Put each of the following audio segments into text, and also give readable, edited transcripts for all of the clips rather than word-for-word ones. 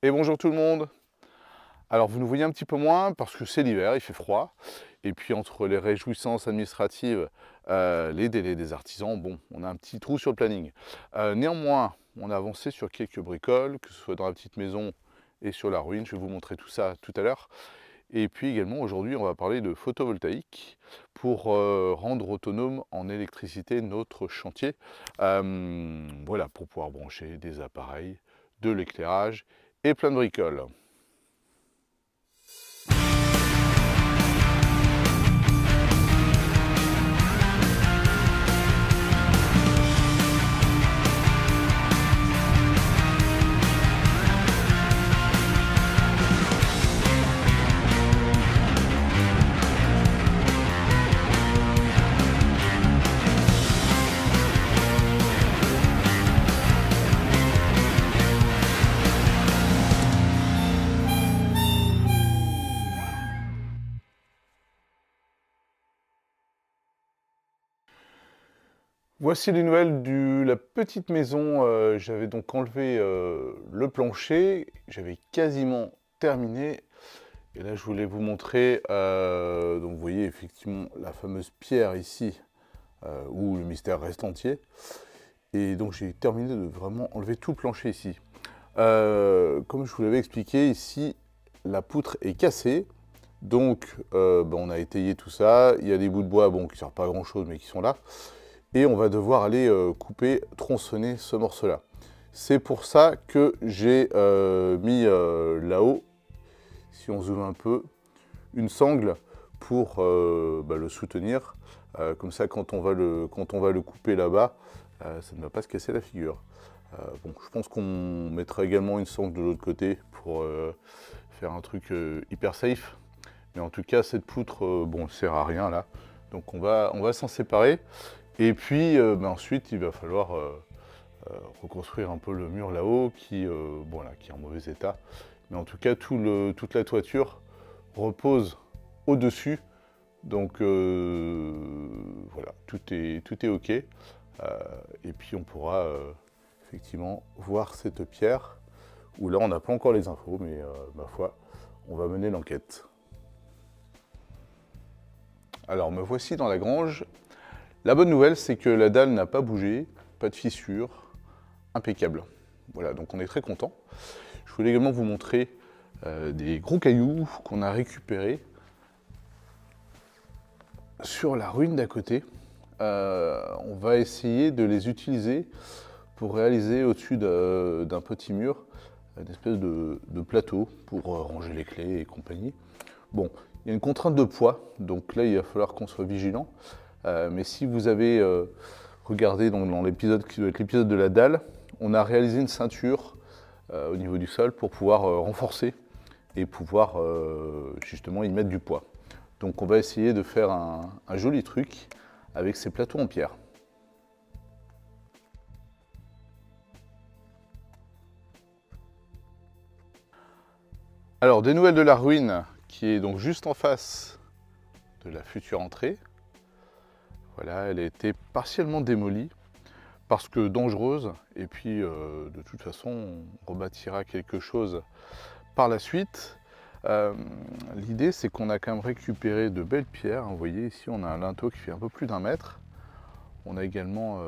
Et bonjour tout le monde. Alors vous nous voyez un petit peu moins parce que c'est l'hiver, il fait froid. Et puis entre les réjouissances administratives, les délais des artisans, bon, on a un petit trou sur le planning. Néanmoins, on a avancé sur quelques bricoles, que ce soit dans la petite maison et sur la ruine. Je vais vous montrer tout ça tout à l'heure. Et puis également aujourd'hui, on va parler de photovoltaïque pour rendre autonome en électricité notre chantier. Voilà, pour pouvoir brancher des appareils, de l'éclairage et plein de bricoles. Voici les nouvelles de la petite maison. J'avais donc enlevé le plancher, j'avais quasiment terminé. Et là, je voulais vous montrer, donc vous voyez effectivement la fameuse pierre ici, où le mystère reste entier. Et donc j'ai terminé de vraiment enlever tout le plancher ici. Comme je vous l'avais expliqué, ici, la poutre est cassée. Donc on a étayé tout ça. Il y a des bouts de bois bon, qui ne servent pas à grand chose, mais qui sont là. Et on va devoir aller couper, tronçonner ce morceau-là. C'est pour ça que j'ai mis là-haut, si on zoome un peu, une sangle pour le soutenir. Comme ça, quand on va le couper là-bas, ça ne va pas se casser la figure. Bon, je pense qu'on mettra également une sangle de l'autre côté pour faire un truc hyper safe. Mais en tout cas, cette poutre, bon, ne sert à rien là. Donc on va s'en séparer. Et puis ensuite, il va falloir reconstruire un peu le mur là-haut qui, qui est en mauvais état. Mais en tout cas, toute la toiture repose au-dessus. Donc voilà, tout est OK. Et puis on pourra effectivement voir cette pierre, où là on n'a pas encore les infos, mais ma foi, on va mener l'enquête. Alors me voici dans la grange. La bonne nouvelle, c'est que la dalle n'a pas bougé, pas de fissure, impeccable. Voilà, donc on est très content. Je voulais également vous montrer des gros cailloux qu'on a récupérés sur la ruine d'à côté. On va essayer de les utiliser pour réaliser au-dessus d'un petit mur une espèce de plateau pour ranger les clés et compagnie. Bon, il y a une contrainte de poids, donc là il va falloir qu'on soit vigilant. Mais si vous avez regardé dans l'épisode qui doit être l'épisode de la dalle, on a réalisé une ceinture au niveau du sol pour pouvoir renforcer et pouvoir justement y mettre du poids. Donc on va essayer de faire un joli truc avec ces plateaux en pierre. Alors des nouvelles de la ruine qui est donc juste en face de la future entrée. Voilà, elle a été partiellement démolie parce que dangereuse, et puis de toute façon on rebâtira quelque chose par la suite. L'idée c'est qu'on a quand même récupéré de belles pierres, vous voyez ici on a un linteau qui fait un peu plus d'1 mètre. On a également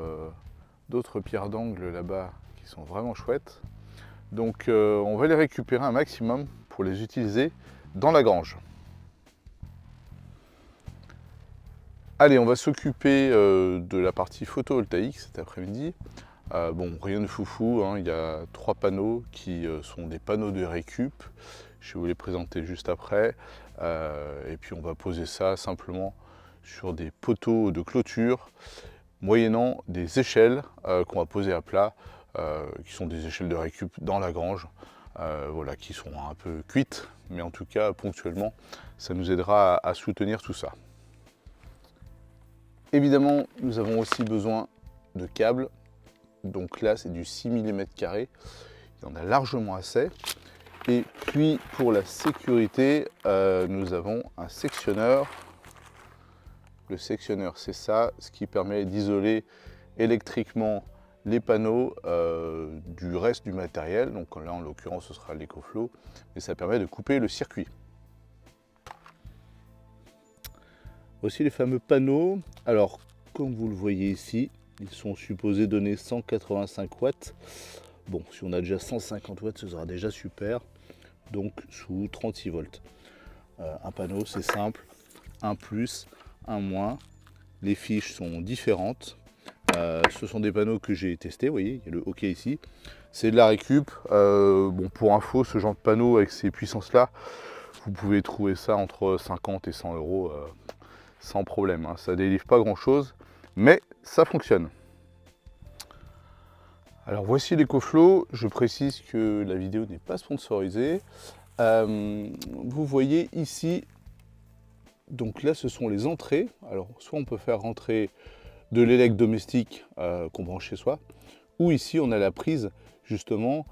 d'autres pierres d'angle là-bas qui sont vraiment chouettes. Donc on va les récupérer un maximum pour les utiliser dans la grange. Allez, on va s'occuper de la partie photovoltaïque cet après-midi. Bon, rien de foufou, hein, il y a 3 panneaux qui sont des panneaux de récup. Je vais vous les présenter juste après. Et puis on va poser ça simplement sur des poteaux de clôture, moyennant des échelles qu'on va poser à plat, qui sont des échelles de récup dans la grange, voilà, qui sont un peu cuites, mais en tout cas ponctuellement, ça nous aidera à soutenir tout ça. Évidemment, nous avons aussi besoin de câbles. Donc là, c'est du 6 mm carré. Il y en a largement assez. Et puis, pour la sécurité, nous avons un sectionneur. Le sectionneur, c'est ça, ce qui permet d'isoler électriquement les panneaux du reste du matériel. Donc là, en l'occurrence, ce sera l'EcoFlow, et ça permet de couper le circuit. Voici les fameux panneaux. Alors, comme vous le voyez ici, ils sont supposés donner 185 watts. Bon, si on a déjà 150 watts, ce sera déjà super. Donc, sous 36 volts. Un panneau, c'est simple. Un plus, un moins. Les fiches sont différentes. Ce sont des panneaux que j'ai testés, vous voyez, il y a le OK ici. C'est de la récup. Bon, pour info, ce genre de panneau avec ces puissances-là, vous pouvez trouver ça entre 50 et 100 euros sans problème. Hein. Ça ne délivre pas grand-chose, mais ça fonctionne. Alors voici l'EcoFlow. Je précise que la vidéo n'est pas sponsorisée. Vous voyez ici, donc là, ce sont les entrées. Alors, soit on peut faire rentrer de l'élec domestique qu'on branche chez soi, ou ici on a la prise justement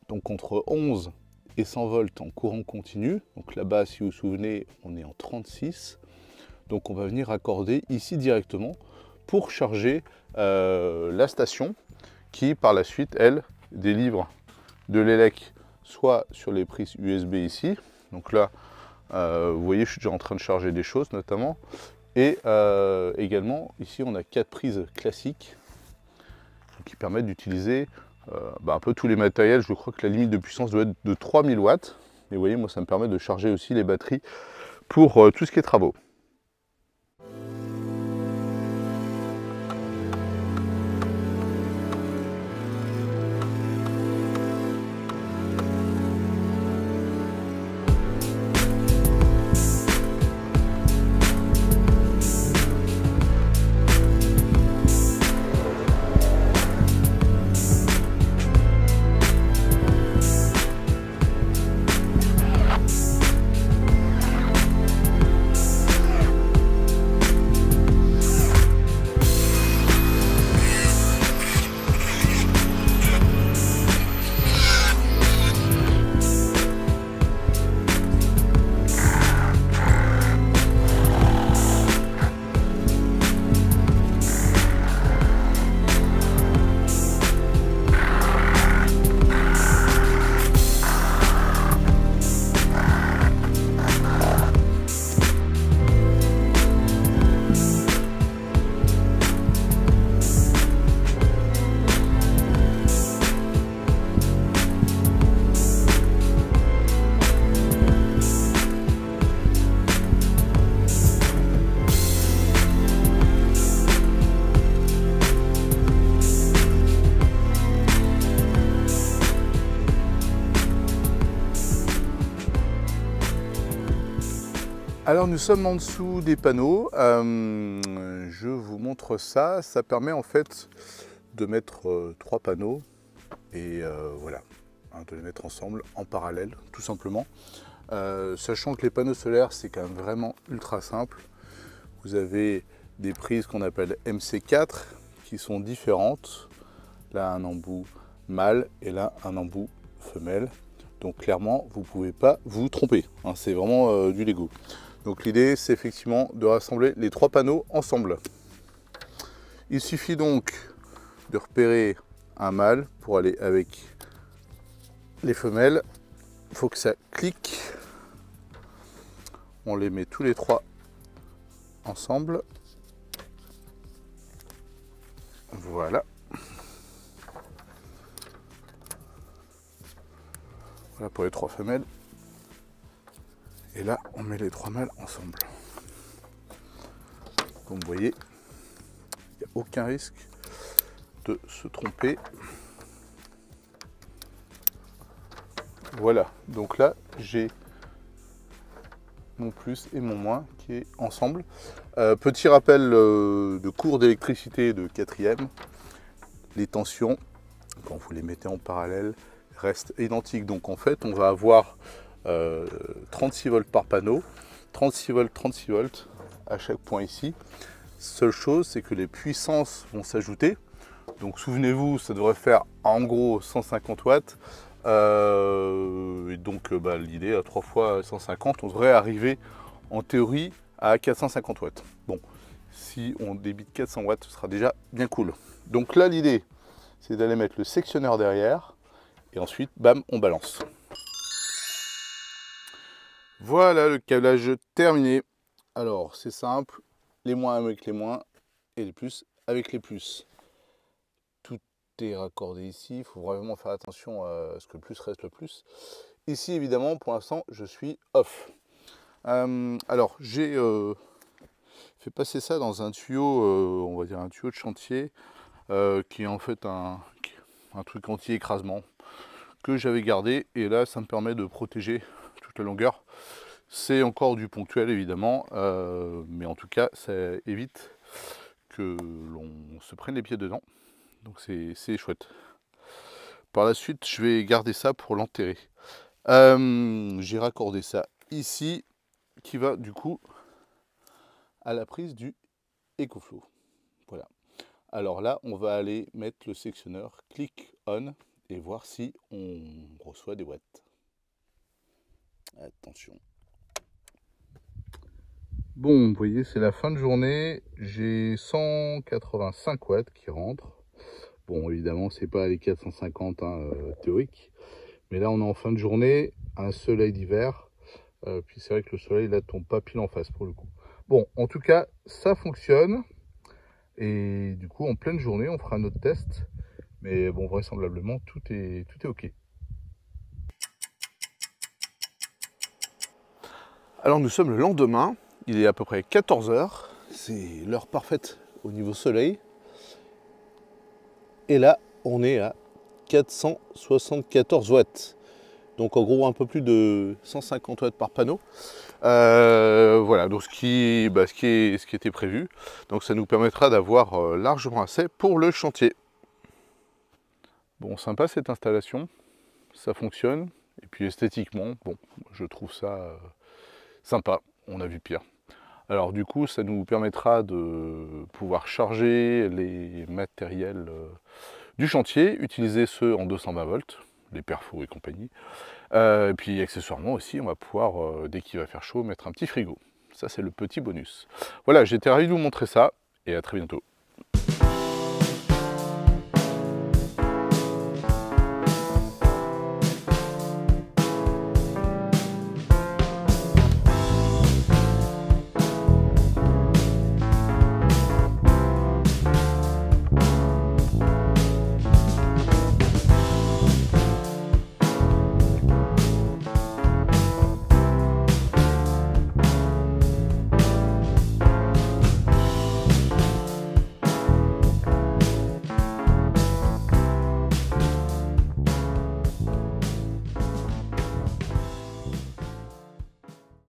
donc entre 11 et 100 volts en courant continu. Donc là-bas, si vous vous souvenez, on est en 36. Donc on va venir raccorder ici directement pour charger la station qui par la suite, elle, délivre de l'élec soit sur les prises USB ici. Donc là, vous voyez, je suis déjà en train de charger des choses notamment. Et également, ici, on a 4 prises classiques qui permettent d'utiliser un peu tous les matériels. Je crois que la limite de puissance doit être de 3000 watts. Et vous voyez, moi, ça me permet de charger aussi les batteries pour tout ce qui est travaux. Alors nous sommes en dessous des panneaux, je vous montre ça, ça permet en fait de mettre 3 panneaux et voilà, de les mettre ensemble en parallèle tout simplement. Sachant que les panneaux solaires c'est quand même vraiment ultra simple, vous avez des prises qu'on appelle MC4 qui sont différentes, là un embout mâle et là un embout femelle, donc clairement vous ne pouvez pas vous tromper, hein, c'est vraiment du Lego. Donc l'idée, c'est effectivement de rassembler les 3 panneaux ensemble. Il suffit donc de repérer un mâle pour aller avec les femelles. Il faut que ça clique. On les met tous les 3 ensemble. Voilà. Voilà pour les 3 femelles. Et là, on met les 3 mâles ensemble. Comme vous voyez, il n'y a aucun risque de se tromper. Voilà, donc là, j'ai mon plus et mon moins qui est ensemble. Petit rappel de cours d'électricité de 4e. Les tensions, quand vous les mettez en parallèle, restent identiques. Donc en fait, on va avoir 36 volts par panneau, 36 volts à chaque point ici. Seule chose, c'est que les puissances vont s'ajouter. Donc souvenez-vous, ça devrait faire en gros 150 watts. Et donc l'idée à 3 fois 150, on devrait arriver en théorie à 450 watts. Bon, si on débite 400 watts, ce sera déjà bien cool. Donc là, l'idée, c'est d'aller mettre le sectionneur derrière et ensuite, bam, on balance. Voilà le câblage terminé. Alors, c'est simple, les moins avec les moins et les plus avec les plus. Tout est raccordé ici, il faut vraiment faire attention à ce que le plus reste le plus. Ici, évidemment, pour l'instant, je suis off. Alors, j'ai fait passer ça dans un tuyau, on va dire un tuyau de chantier, qui est en fait un truc anti-écrasement que j'avais gardé. Et là, ça me permet de protéger toute la longueur. C'est encore du ponctuel, évidemment, mais en tout cas, ça évite que l'on se prenne les pieds dedans. Donc c'est chouette. Par la suite, je vais garder ça pour l'enterrer. J'ai raccordé ça ici, qui va du coup à la prise du EcoFlow. Voilà. Alors là, on va aller mettre le sectionneur click on et voir si on reçoit des watts. Attention. Bon, vous voyez, c'est la fin de journée. J'ai 185 watts qui rentrent. Bon, évidemment, c'est pas les 450 théoriques. Mais là, on est en fin de journée, un soleil d'hiver. Puis c'est vrai que le soleil, là, tombe pas pile en face pour le coup. Bon, en tout cas, ça fonctionne. Et du coup, en pleine journée, on fera notre test. Mais bon, vraisemblablement, tout est OK. Alors, nous sommes le lendemain. Il est à peu près 14 h. C'est l'heure parfaite au niveau soleil. Et là, on est à 474 watts. Donc en gros un peu plus de 150 watts par panneau. Voilà, donc ce qui était prévu. Donc ça nous permettra d'avoir largement assez pour le chantier. Bon, sympa cette installation, ça fonctionne. Et puis esthétiquement, bon, je trouve ça sympa, on a vu pire. Alors du coup, ça nous permettra de pouvoir charger les matériels du chantier, utiliser ceux en 220 volts, les perfours et compagnie. Et puis accessoirement aussi, on va pouvoir, dès qu'il va faire chaud, mettre un petit frigo. Ça, c'est le petit bonus. Voilà, j'étais ravi de vous montrer ça, et à très bientôt.